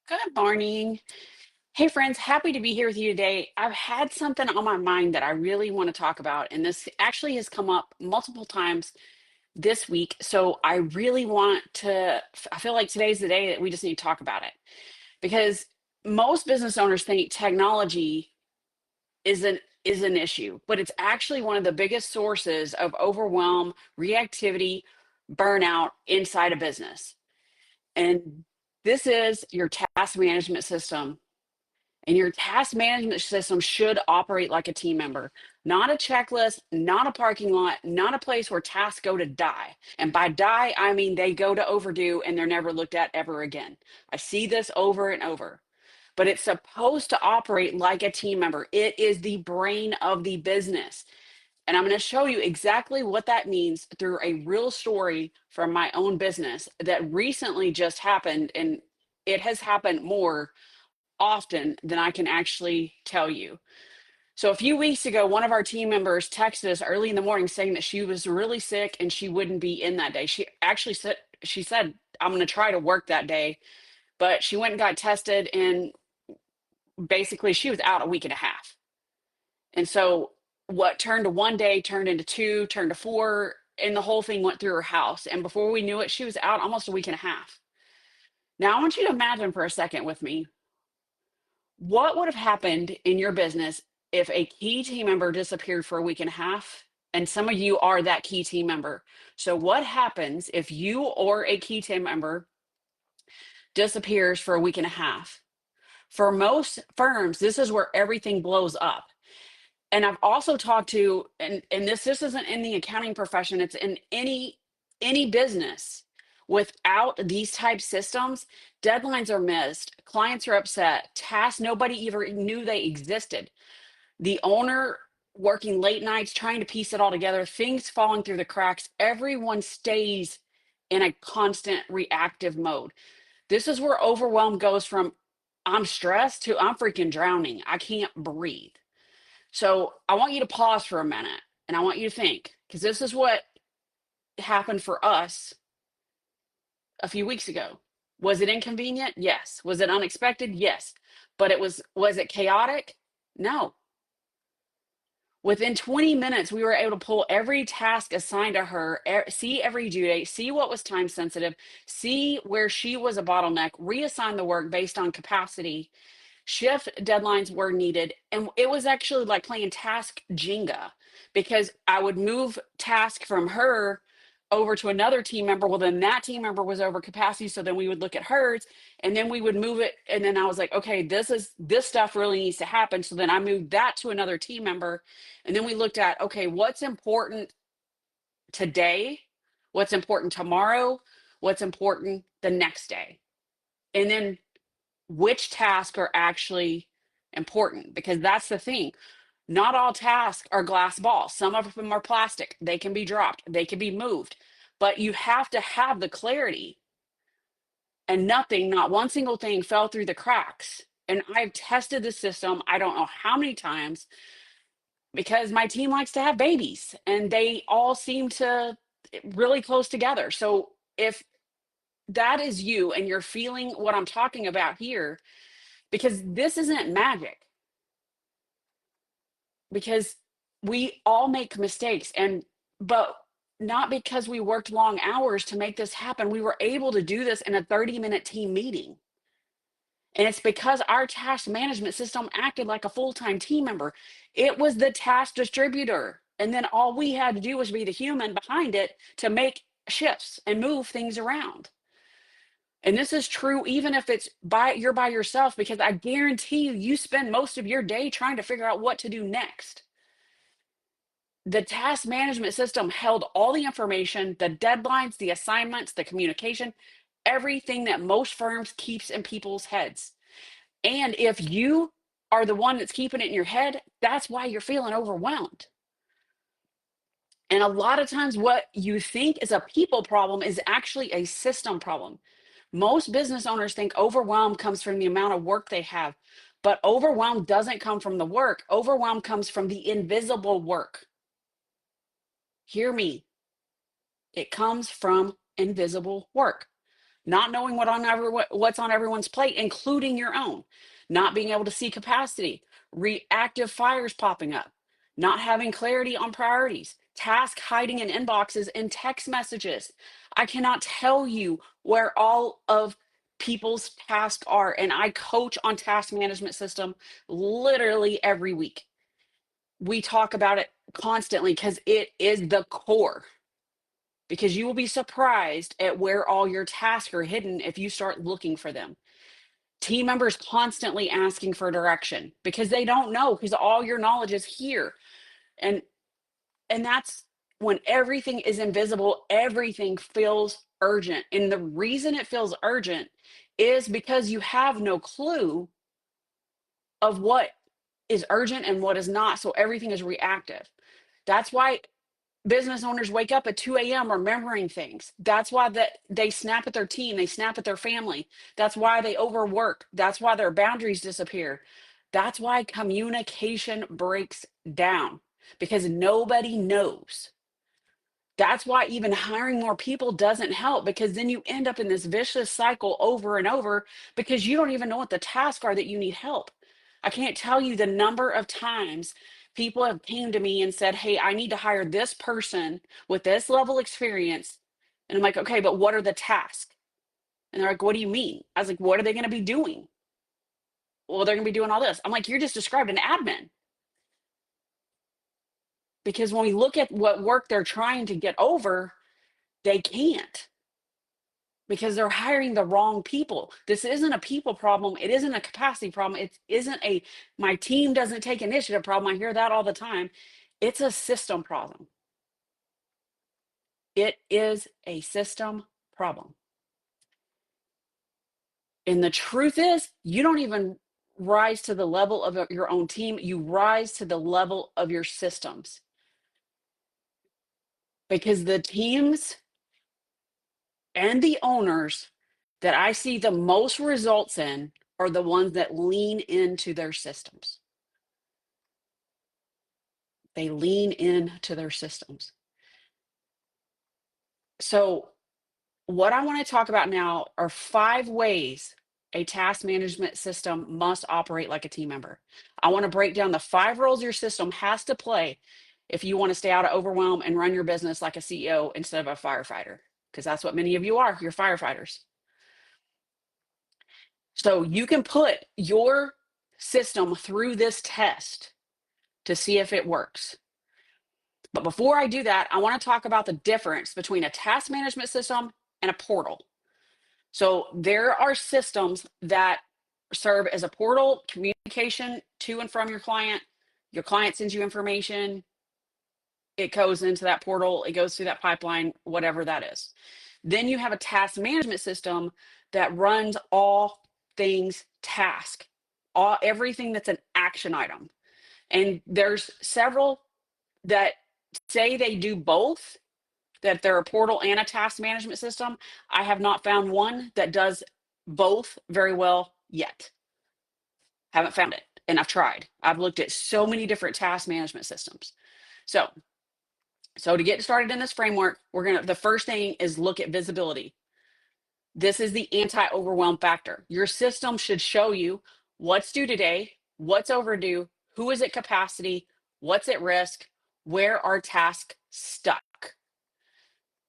Good morning. Hey, friends, happy to be here with you today. I've had something on my mind that I really want to talk about, and this actually has come up multiple times this week. So I really want to, I feel like today's the day that we just need to talk about it because most business owners think technology is an issue, but it's actually one of the biggest sources of overwhelm, reactivity, burnout inside a business. And this is your task management system. And your task management system should operate like a team member, not a checklist, not a parking lot, not a place where tasks go to die. And by die, I mean they go to overdue and they're never looked at ever again. I see this over and over, but it's supposed to operate like a team member. It is the brain of the business. And I'm going to show you exactly what that means through a real story from my own business that recently just happened. And it has happened more often than I can actually tell you. So a few weeks ago, one of our team members texted us early in the morning saying that she was really sick and she wouldn't be in that day. She said, I'm going to try to work that day, but she went and got tested and basically she was out a week and a half. And so what turned to one day turned into two, turned to four, and the whole thing went through her house. And before we knew it, she was out almost a week and a half. Now I want you to imagine for a second with me what would have happened in your business if a key team member disappeared for a week and a half? And some of you are that key team member. So, what happens if you or a key team member disappears for a week and a half? For most firms, this is where everything blows up. And I've also talked to, and this isn't in the accounting profession, it's in any business. Without these type systems, deadlines are missed, clients are upset, tasks nobody even knew they existed. The owner working late nights trying to piece it all together, things falling through the cracks, everyone stays in a constant reactive mode. This is where overwhelm goes from I'm stressed to I'm freaking drowning. I can't breathe. So I want you to pause for a minute and I want you to think, because this is what happened for us a few weeks ago. Was it inconvenient? Yes. Was it unexpected? Yes. But was it chaotic? No. Within 20 minutes, we were able to pull every task assigned to her, see every due date, see what was time sensitive, see where she was a bottleneck, reassign the work based on capacity, shift deadlines were needed. And it was actually like playing task Jenga because I would move task from her over to another team member. Well, then that team member was over capacity. So then we would look at hers and then we would move it. And then I was like, okay, this stuff really needs to happen. So then I moved that to another team member. And then we looked at, okay, what's important today? What's important tomorrow? What's important the next day? And then which tasks are actually important, because that's the thing. Not all tasks are glass balls. Some of them are plastic. They can be dropped, they can be moved, but you have to have the clarity. And nothing, not one single thing fell through the cracks. And I've tested the system, I don't know how many times, because my team likes to have babies and they all seem to really close together. So if that is you and you're feeling what I'm talking about here, because this isn't magic, because we all make mistakes, and but not because we worked long hours to make this happen. We were able to do this in a 30-minute team meeting, and it's because our task management system acted like a full-time team member. It was the task distributor, and then all we had to do was be the human behind it to make shifts and move things around. And this is true even if you're by yourself, because I guarantee you spend most of your day trying to figure out what to do next. The task management system held all the information, the deadlines, the assignments, the communication, everything that most firms keeps in people's heads. And if you are the one that's keeping it in your head, that's why you're feeling overwhelmed. And a lot of times what you think is a people problem is actually a system problem. Most business owners think overwhelm comes from the amount of work they have, but overwhelm doesn't come from the work. Overwhelm comes from the invisible work. Hear me. It comes from invisible work. not knowing what's on everyone's plate, including your own, not being able to see capacity, reactive fires popping up, not having clarity on priorities, task hiding in inboxes and text messages. I cannot tell you where all of people's tasks are, and I coach on task management system literally every week. We talk about it constantly because it is the core. Because you will be surprised at where all your tasks are hidden if you start looking for them. Team members constantly asking for direction because they don't know, because all your knowledge is here. And that's when everything is invisible, everything feels urgent. And the reason it feels urgent is because you have no clue of what is urgent and what is not. So everything is reactive. That's why business owners wake up at 2 a.m. remembering things. That's why they snap at their team, they snap at their family. That's why they overwork. That's why their boundaries disappear. That's why communication breaks down, because nobody knows. That's why even hiring more people doesn't help, because then you end up in this vicious cycle over and over because you don't even know what the tasks are that you need help. I can't tell you the number of times people have came to me and said, "Hey, I need to hire this person with this level experience." And I'm like, "Okay, but what are the tasks?" And they're like, "What do you mean?" I was like, "What are they going to be doing?" "Well, they're going to be doing all this." I'm like, "You're just described an admin." Because when we look at what work they're trying to get over, they can't, because they're hiring the wrong people. This isn't a people problem. It isn't a capacity problem. It isn't a my team doesn't take initiative problem. I hear that all the time. It's a system problem. It is a system problem. And the truth is, you don't even rise to the level of your own team. You rise to the level of your systems, because the teams and the owners that I see the most results in are the ones that lean into their systems. They lean into their systems. So, what I want to talk about now are 5 ways a task management system must operate like a team member. I want to break down the 5 roles your system has to play if you want to stay out of overwhelm and run your business like a CEO instead of a firefighter, because that's what many of you are. You're firefighters. So, you can put your system through this test to see if it works. But before I do that, I want to talk about the difference between a task management system and a portal. So there are systems that serve as a portal, communication to and from your client. Your client sends you information, it goes into that portal, it goes through that pipeline, whatever that is. Then you have a task management system that runs all things task, everything that's an action item. And there's several that say they do both, that they're a portal and a task management system. I have not found one that does both very well yet. Haven't found it. And I've tried. I've looked at so many different task management systems. So, to get started in this framework, the first thing is look at visibility. This is the anti-overwhelm factor. Your system should show you what's due today, what's overdue, who is at capacity, what's at risk, where are tasks stuck.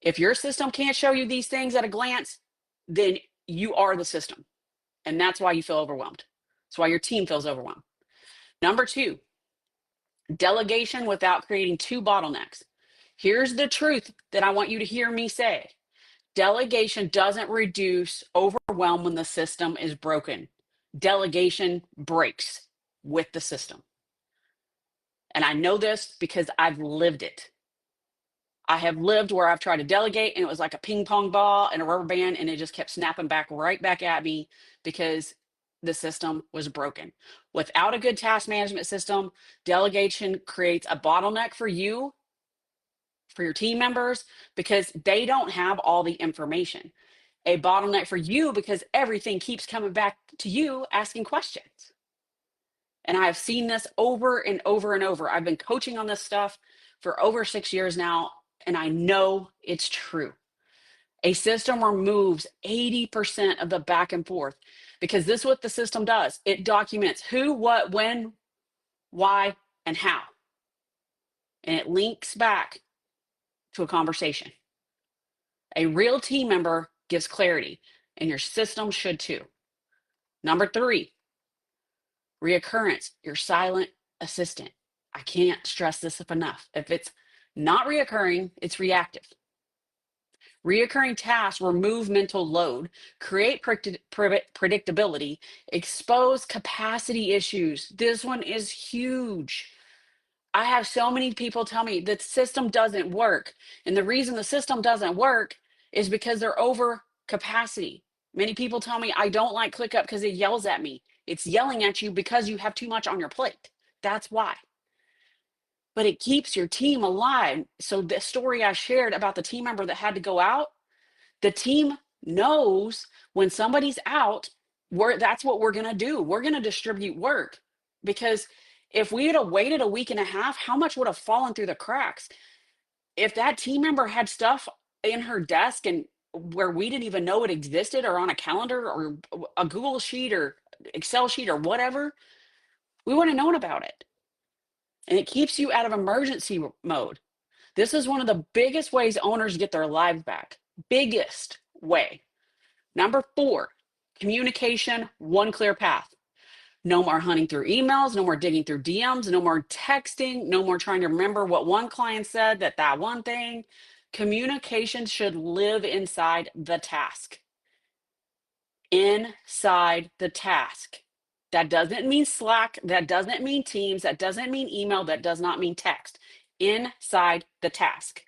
If your system can't show you these things at a glance, then you are the system. And that's why you feel overwhelmed. That's why your team feels overwhelmed. Number 2, delegation without creating 2 bottlenecks. Here's the truth that I want you to hear me say. Delegation doesn't reduce overwhelm when the system is broken. Delegation breaks with the system. And I know this because I've lived it. I have lived where I've tried to delegate and it was like a ping pong ball and a rubber band, and it just kept snapping right back at me because the system was broken. Without a good task management system, delegation creates a bottleneck for you, for your team members, because they don't have all the information. A bottleneck for you because everything keeps coming back to you asking questions. And I've seen this over and over and over. I've been coaching on this stuff for over 6 years now, and I know it's true. A system removes 80% of the back and forth because this is what the system does. It documents who, what, when, why, and how. And it links back to a conversation. A real team member gives clarity, and your system should too. Number 3, reoccurrence, your silent assistant. I can't stress this enough. If it's not reoccurring, it's reactive. Reoccurring tasks remove mental load, create predictability, expose capacity issues. This one is huge. I have so many people tell me the system doesn't work. And the reason the system doesn't work is because they're over capacity. Many people tell me I don't like ClickUp because it yells at me. It's yelling at you because you have too much on your plate. That's why. But it keeps your team alive. So the story I shared about the team member that had to go out, the team knows when somebody's out, that's what we're going to do. We're going to distribute work, because if we had waited a week and a half, how much would have fallen through the cracks? If that team member had stuff in her desk and where we didn't even know it existed, or on a calendar or a Google sheet or Excel sheet or whatever, we wouldn't have known about it. And it keeps you out of emergency mode. This is one of the biggest ways owners get their lives back. Biggest way. Number 4, communication, one clear path. No more hunting through emails, no more digging through DMs, no more texting, no more trying to remember what one client said, that one thing. Communication should live inside the task. Inside the task. That doesn't mean Slack, that doesn't mean Teams, that doesn't mean email, that does not mean text. Inside the task.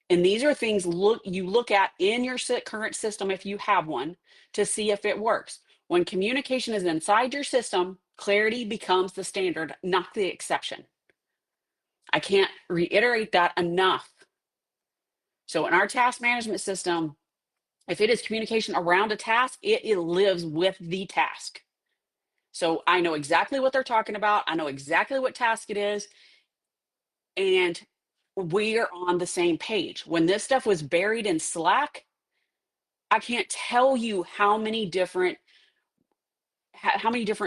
And these are things you look at in your current system, if you have one, to see if it works. When communication is inside your system, clarity becomes the standard, not the exception. I can't reiterate that enough. So in our task management system, if it is communication around a task, it lives with the task. So I know exactly what they're talking about. I know exactly what task it is. And we're on the same page. When this stuff was buried in Slack, I can't tell you how many different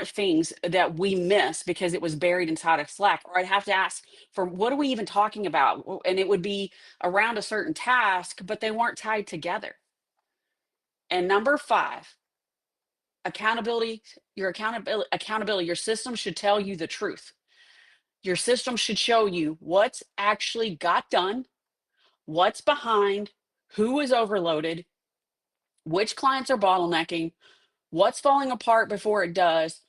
things that we miss because it was buried inside of Slack. Or I'd have to ask for, what are we even talking about? And it would be around a certain task, but they weren't tied together. And number 5, accountability. Your accountability, your system should tell you the truth. Your system should show you what's actually got done, what's behind, who is overloaded, which clients are bottlenecking, what's falling apart before it does,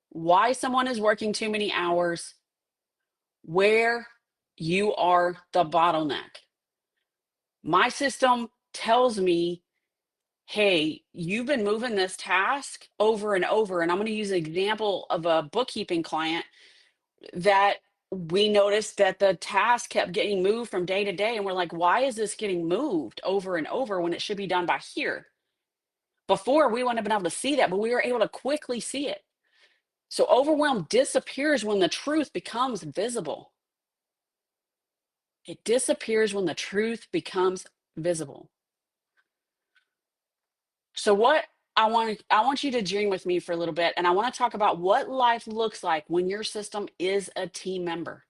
why someone is working too many hours, where you are the bottleneck. My system tells me, hey, you've been moving this task over and over. And I'm going to use an example of a bookkeeping client that we noticed that the task kept getting moved from day to day. And we're like, why is this getting moved over and over when it should be done by here? Before, we wouldn't have been able to see that, but we were able to quickly see it. So overwhelm disappears when the truth becomes visible. It disappears when the truth becomes visible. So what I want you to dream with me for a little bit, and I want to talk about what life looks like when your system is a team member.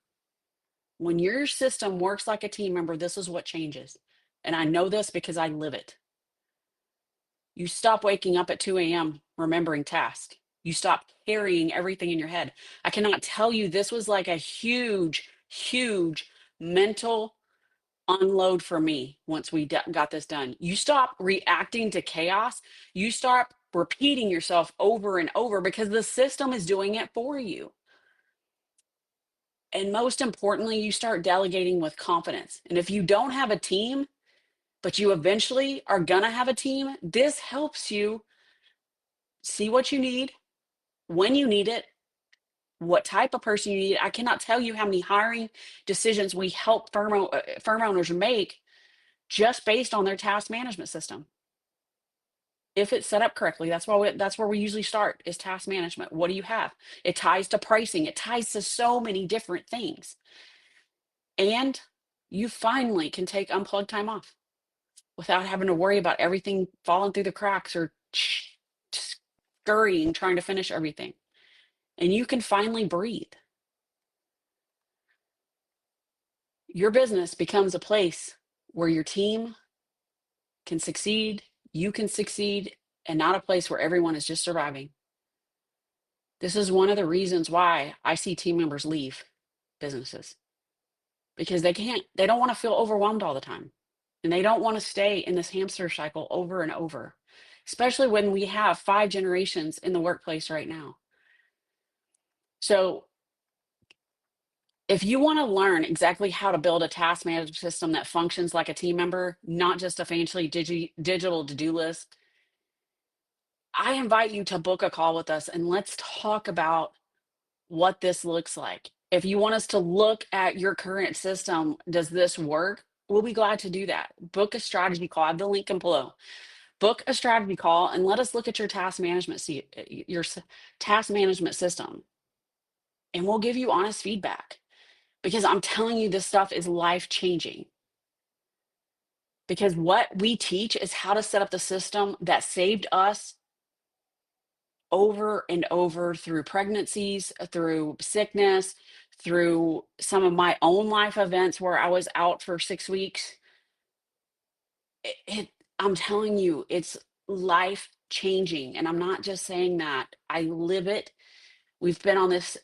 When your system works like a team member, this is what changes. And I know this because I live it. You stop waking up at 2 a.m. remembering tasks. You stop carrying everything in your head. I cannot tell you, this was like a huge, huge mental unload for me once we got this done. You stop reacting to chaos. You start repeating yourself over and over because the system is doing it for you. And most importantly, you start delegating with confidence. And if you don't have a team, but you eventually are going to have a team, this helps you see what you need, when you need it, what type of person you need. I cannot tell you how many hiring decisions we help firm owners make just based on their task management system. If it's set up correctly, that's where we usually start, is task management. What do you have? It ties to pricing. It ties to so many different things. And you finally can take unplugged time off. without having to worry about everything falling through the cracks or scurrying trying to finish everything. And you can finally breathe. Your business becomes a place where your team can succeed, you can succeed, and not a place where everyone is just surviving. This is one of the reasons why I see team members leave businesses, because they don't want to feel overwhelmed all the time. And they don't want to stay in this hamster cycle over and over, especially when we have 5 generations in the workplace right now. So if you want to learn exactly how to build a task management system that functions like a team member, not just a fancy digital to-do list, I invite you to book a call with us and let's talk about what this looks like. If you want us to look at your current system, does this work? We'll be glad to do that. Book a strategy call. I have the link in below. Book a strategy call and let us look at your task management system, and we'll give you honest feedback, because I'm telling you, this stuff is life changing. Because what we teach is how to set up the system that saved us over and over through pregnancies, through sickness, through some of my own life events where I was out for 6 weeks. I'm telling you, it's life changing. And I'm not just saying that, I live it. We've been on this,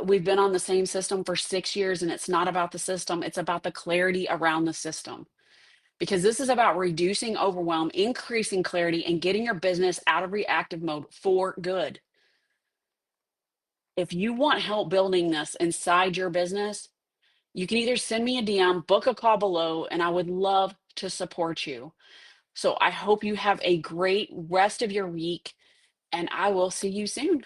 we've been on the same system for 6 years, and it's not about the system, it's about the clarity around the system. Because this is about reducing overwhelm, increasing clarity, and getting your business out of reactive mode for good. If you want help building this inside your business, you can either send me a DM, book a call below, and I would love to support you. So I hope you have a great rest of your week, and I will see you soon.